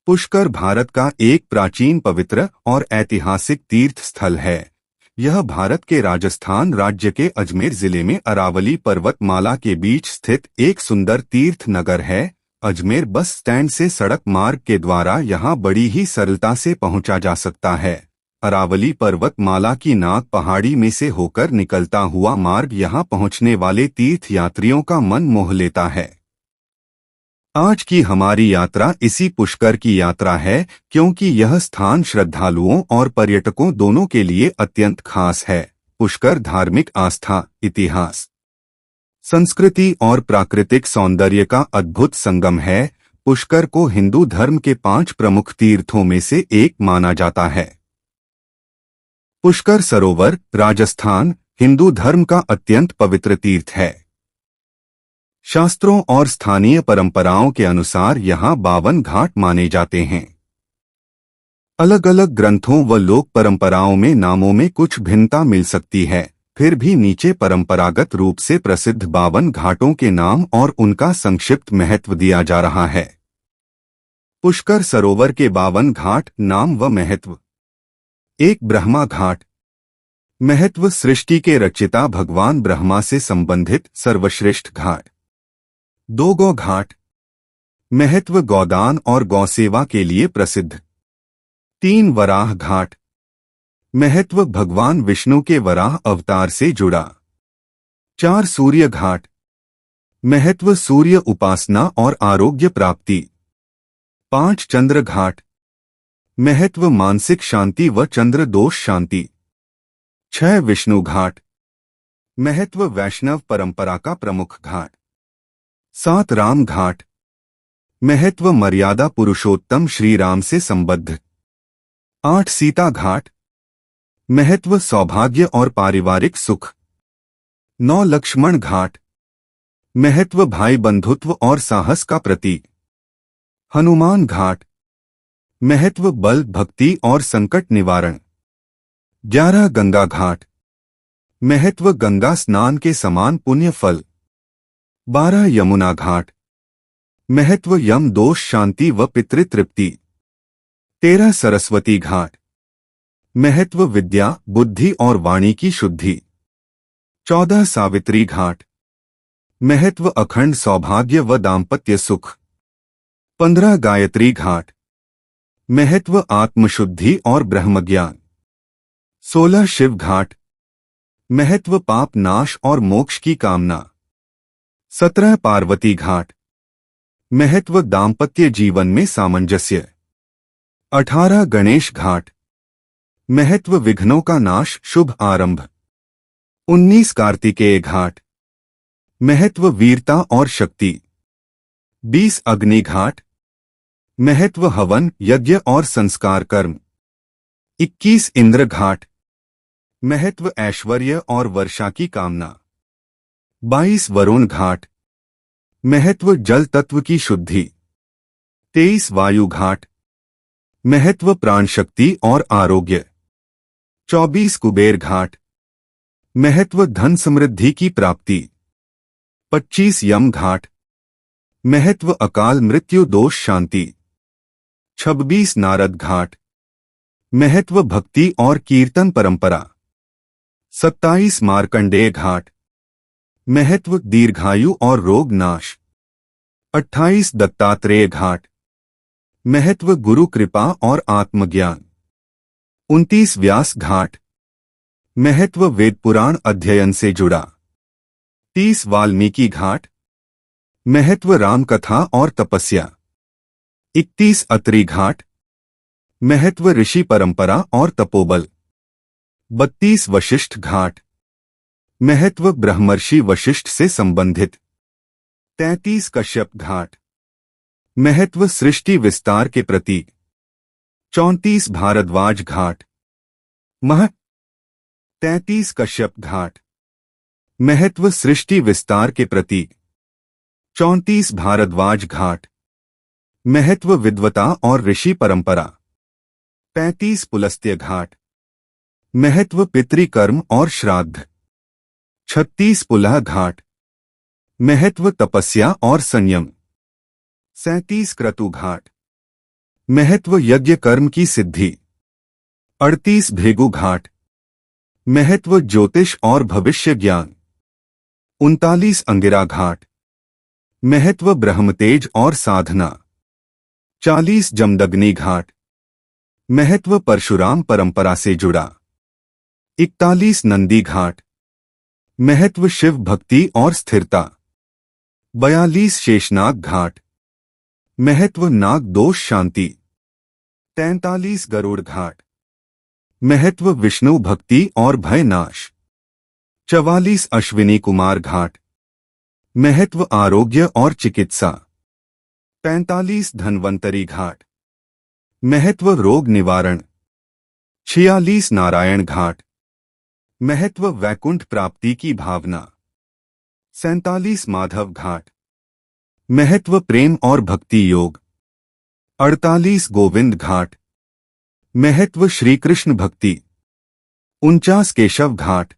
पुष्कर भारत का एक प्राचीन पवित्र और ऐतिहासिक तीर्थ स्थल है। यह भारत के राजस्थान राज्य के अजमेर जिले में अरावली पर्वतमाला के बीच स्थित एक सुंदर तीर्थ नगर है। अजमेर बस स्टैंड से सड़क मार्ग के द्वारा यहाँ बड़ी ही सरलता से पहुँचा जा सकता है। अरावली पर्वतमाला की नाग पहाड़ी में से होकर निकलता हुआ मार्ग यहाँ पहुँचने वाले तीर्थ यात्रियों का मन मोह लेता है। आज की हमारी यात्रा इसी पुष्कर की यात्रा है, क्योंकि यह स्थान श्रद्धालुओं और पर्यटकों दोनों के लिए अत्यंत खास है। पुष्कर धार्मिक आस्था, इतिहास, संस्कृति और प्राकृतिक सौंदर्य का अद्भुत संगम है। पुष्कर को हिंदू धर्म के 5 प्रमुख तीर्थों में से एक माना जाता है। पुष्कर सरोवर, राजस्थान, हिंदू धर्म का अत्यंत पवित्र तीर्थ है। शास्त्रों और स्थानीय परंपराओं के अनुसार यहाँ 52 घाट माने जाते हैं। अलग अलग ग्रंथों व लोक परंपराओं में नामों में कुछ भिन्नता मिल सकती है, फिर भी नीचे परंपरागत रूप से प्रसिद्ध 52 घाटों के नाम और उनका संक्षिप्त महत्व दिया जा रहा है। पुष्कर सरोवर के 52 घाट, नाम व महत्व। 1. ब्रह्मा घाट। महत्व, सृष्टि के रचयिता भगवान ब्रह्मा से संबंधित सर्वश्रेष्ठ घाट। 2. गौ घाट। महत्व, गौदान और गौसेवा के लिए प्रसिद्ध। 3. वराह घाट। महत्व, भगवान विष्णु के वराह अवतार से जुड़ा। 4. सूर्य घाट। महत्व, सूर्य उपासना और आरोग्य प्राप्ति। 5. चंद्र घाट। महत्व, मानसिक शांति व चंद्र दोष शांति। 6. विष्णु घाट। महत्व, वैष्णव परंपरा का प्रमुख घाट। 7. राम घाट। महत्व, मर्यादा पुरुषोत्तम श्री राम से संबद्ध। 8. सीता घाट। महत्व, सौभाग्य और पारिवारिक सुख। 9. लक्ष्मण घाट। महत्व, भाई बंधुत्व और साहस का प्रतीक। हनुमान घाट। महत्व, बल, भक्ति और संकट निवारण। 11. गंगा घाट। महत्व, गंगा स्नान के समान पुण्य फल। 12. यमुना घाट। महत्व, यम दोष शांति व पितृ तृप्ति। 13. सरस्वती घाट। महत्व, विद्या, बुद्धि और वाणी की शुद्धि। 14. सावित्री घाट। महत्व, अखंड सौभाग्य व दाम्पत्य सुख। 15. गायत्री घाट। महत्व, आत्मशुद्धि और ब्रह्मज्ञान। 16. शिव घाट। महत्व, पाप नाश और मोक्ष की कामना। 17. पार्वती घाट। महत्व, दाम्पत्य जीवन में सामंजस्य। 18. गणेश घाट। महत्व, विघ्नों का नाश, शुभ आरंभ। 19. कार्तिकेय घाट। महत्व, वीरता और शक्ति। 20. अग्नि घाट। महत्व, हवन, यज्ञ और संस्कार कर्म। 21. इंद्र घाट। महत्व, ऐश्वर्य और वर्षा की कामना। 22. वरुण घाट। महत्व, जल तत्व की शुद्धि। 23. वायु घाट। महत्व, प्राण शक्ति और आरोग्य। 24. कुबेर घाट। महत्व, धन समृद्धि की प्राप्ति। 25. यम घाट। महत्व, अकाल मृत्यु दोष शांति। 26. नारद घाट। महत्व, भक्ति और कीर्तन परंपरा। 27. मार्कंडेय घाट। महत्व, दीर्घायु और रोग नाश। 28. दत्तात्रेय घाट। महत्व, गुरु कृपा और आत्मज्ञान। 29. व्यास घाट। महत्व, वेद पुराण अध्ययन से जुड़ा। 30. वाल्मीकि घाट। महत्व, राम कथा और तपस्या। 31. अत्रि घाट। महत्व, ऋषि परंपरा और तपोबल। 32. वशिष्ठ घाट। महत्व, ब्रह्मर्षि वशिष्ठ से संबंधित। 33. कश्यप घाट। महत्व, सृष्टि विस्तार के प्रतीक। 34. भारद्वाज घाट। 33. कश्यप घाट। महत्व, सृष्टि विस्तार के प्रतीक। 34. भारद्वाज घाट। महत्व, विद्वता और ऋषि परंपरा। 35. पुलस्त्य घाट। महत्व, पितृकर्म और श्राद्ध। 36. पुलह घाट। महत्व, तपस्या और संयम। 37. क्रतु घाट। महत्व यज्ञ कर्म की सिद्धि। 38 भेगु घाट। महत्व ज्योतिष और भविष्य ज्ञान। 39 अंगिरा घाट। महत्व ब्रह्मतेज और साधना। 40 जमदग्नि घाट। महत्व परशुराम परंपरा से जुड़ा। 41 नंदी घाट। महत्व शिव भक्ति और स्थिरता। 42 शेषनाग घाट। महत्व नाग दोष शांति। 43 गरुड़ घाट। महत्व विष्णु भक्ति और भय नाश। 44 अश्विनी कुमार घाट। महत्व आरोग्य और चिकित्सा। 45 धन्वंतरी घाट। महत्व रोग निवारण। 46 नारायण घाट। महत्व वैकुंठ प्राप्ति की भावना। 47 माधव घाट। महत्व प्रेम और भक्ति योग। 48 गोविंद घाट। महत्व श्री कृष्ण भक्ति। 49 केशव घाट।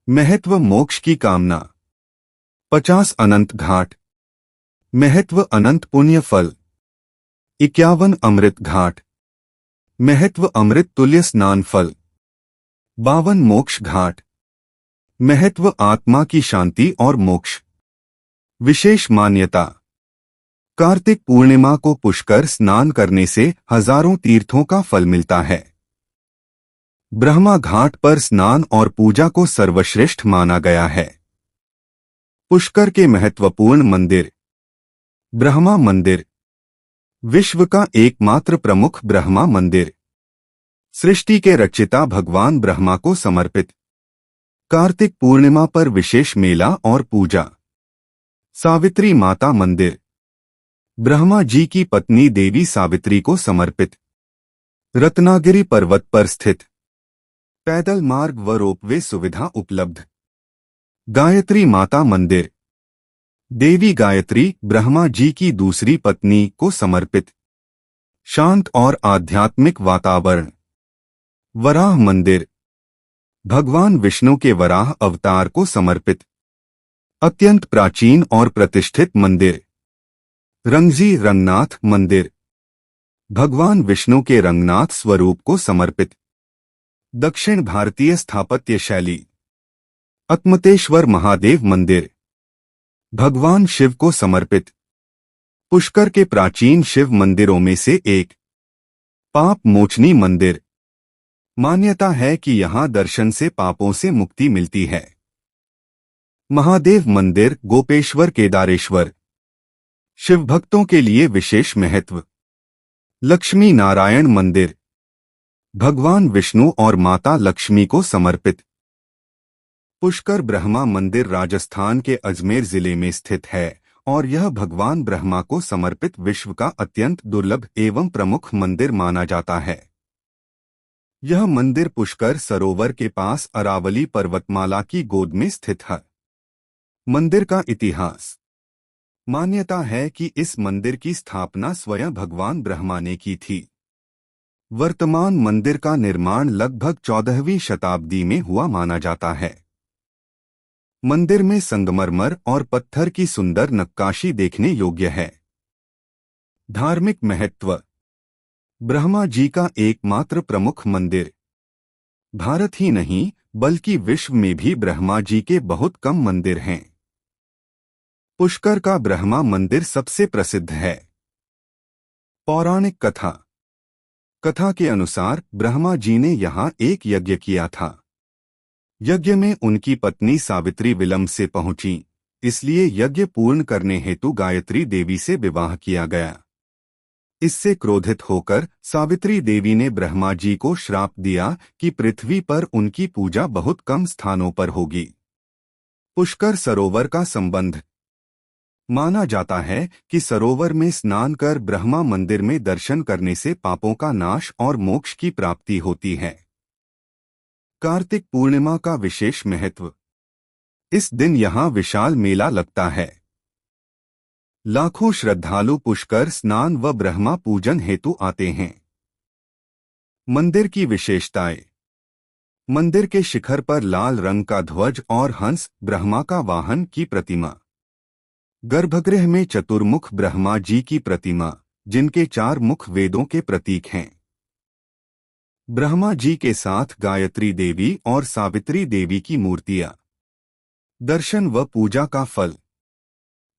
महत्व मोक्ष की कामना। 50 अनंत घाट। महत्व अनंत पुण्य फल। 51 अमृत घाट। महत्व अमृत तुल्य स्नान फल। 52 मोक्ष घाट। महत्व आत्मा की शांति और मोक्ष। विशेष मान्यता। कार्तिक पूर्णिमा को पुष्कर स्नान करने से हजारों तीर्थों का फल मिलता है। ब्रह्मा घाट पर स्नान और पूजा को सर्वश्रेष्ठ माना गया है। पुष्कर के महत्वपूर्ण मंदिर। ब्रह्मा मंदिर। विश्व का एकमात्र प्रमुख ब्रह्मा मंदिर। सृष्टि के रचयिता भगवान ब्रह्मा को समर्पित। कार्तिक पूर्णिमा पर विशेष मेला और पूजा। सावित्री माता मंदिर। ब्रह्मा जी की पत्नी देवी सावित्री को समर्पित। रत्नागिरी पर्वत पर स्थित। पैदल मार्ग व रोपवे सुविधा उपलब्ध। गायत्री माता मंदिर। देवी गायत्री ब्रह्मा जी की दूसरी पत्नी को समर्पित। शांत और आध्यात्मिक वातावरण। वराह मंदिर। भगवान विष्णु के वराह अवतार को समर्पित। अत्यंत प्राचीन और प्रतिष्ठित मंदिर। रंगजी रंगनाथ मंदिर। भगवान विष्णु के रंगनाथ स्वरूप को समर्पित। दक्षिण भारतीय स्थापत्य शैली। अत्मतेश्वर महादेव मंदिर। भगवान शिव को समर्पित। पुष्कर के प्राचीन शिव मंदिरों में से एक। पाप मोचनी मंदिर। मान्यता है कि यहां दर्शन से पापों से मुक्ति मिलती है। महादेव मंदिर गोपेश्वर केदारेश्वर। शिव भक्तों के लिए विशेष महत्व। लक्ष्मी नारायण मंदिर। भगवान विष्णु और माता लक्ष्मी को समर्पित। पुष्कर ब्रह्मा मंदिर राजस्थान के अजमेर जिले में स्थित है और यह भगवान ब्रह्मा को समर्पित विश्व का अत्यंत दुर्लभ एवं प्रमुख मंदिर माना जाता है। यह मंदिर पुष्कर सरोवर के पास अरावली पर्वतमाला की गोद में स्थित है। मंदिर का इतिहास। मान्यता है कि इस मंदिर की स्थापना स्वयं भगवान ब्रह्मा ने की थी। वर्तमान मंदिर का निर्माण लगभग 14वीं शताब्दी में हुआ माना जाता है। मंदिर में संगमरमर और पत्थर की सुंदर नक्काशी देखने योग्य है। धार्मिक महत्व। ब्रह्मा जी का एकमात्र प्रमुख मंदिर। भारत ही नहीं बल्कि विश्व में भी ब्रह्मा जी के बहुत कम मंदिर हैं। पुष्कर का ब्रह्मा मंदिर सबसे प्रसिद्ध है। पौराणिक कथा। कथा के अनुसार ब्रह्मा जी ने यहाँ एक यज्ञ किया था। यज्ञ में उनकी पत्नी सावित्री विलंब से पहुंची, इसलिए यज्ञ पूर्ण करने हेतु गायत्री देवी से विवाह किया गया। इससे क्रोधित होकर सावित्री देवी ने ब्रह्मा जी को श्राप दिया कि पृथ्वी पर उनकी पूजा बहुत कम स्थानों पर होगी। पुष्कर सरोवर का संबंध। माना जाता है कि सरोवर में स्नान कर ब्रह्मा मंदिर में दर्शन करने से पापों का नाश और मोक्ष की प्राप्ति होती है। कार्तिक पूर्णिमा का विशेष महत्व। इस दिन यहाँ विशाल मेला लगता है। लाखों श्रद्धालु पुष्कर स्नान व ब्रह्मा पूजन हेतु आते हैं। मंदिर की विशेषताएं। मंदिर के शिखर पर लाल रंग का ध्वज और हंस ब्रह्मा का वाहन की प्रतिमा। गर्भगृह में चतुर्मुख ब्रह्मा जी की प्रतिमा, जिनके 4 मुख वेदों के प्रतीक हैं। ब्रह्मा जी के साथ गायत्री देवी और सावित्री देवी की मूर्तियां। दर्शन व पूजा का फल।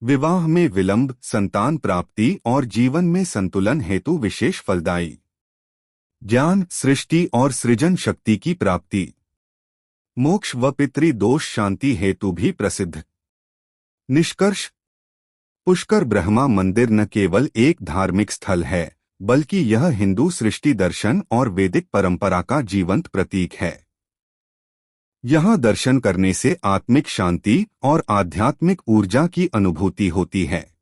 विवाह में विलंब, संतान प्राप्ति और जीवन में संतुलन हेतु विशेष फलदायी। ज्ञान, सृष्टि और सृजन शक्ति की प्राप्ति। मोक्ष व पितृ दोष शांति हेतु भी प्रसिद्ध। निष्कर्ष, पुष्कर ब्रह्मा मंदिर न केवल एक धार्मिक स्थल है, बल्कि यह हिंदू सृष्टि दर्शन और वैदिक परंपरा का जीवंत प्रतीक है। यहाँ दर्शन करने से आत्मिक शांति और आध्यात्मिक ऊर्जा की अनुभूति होती है।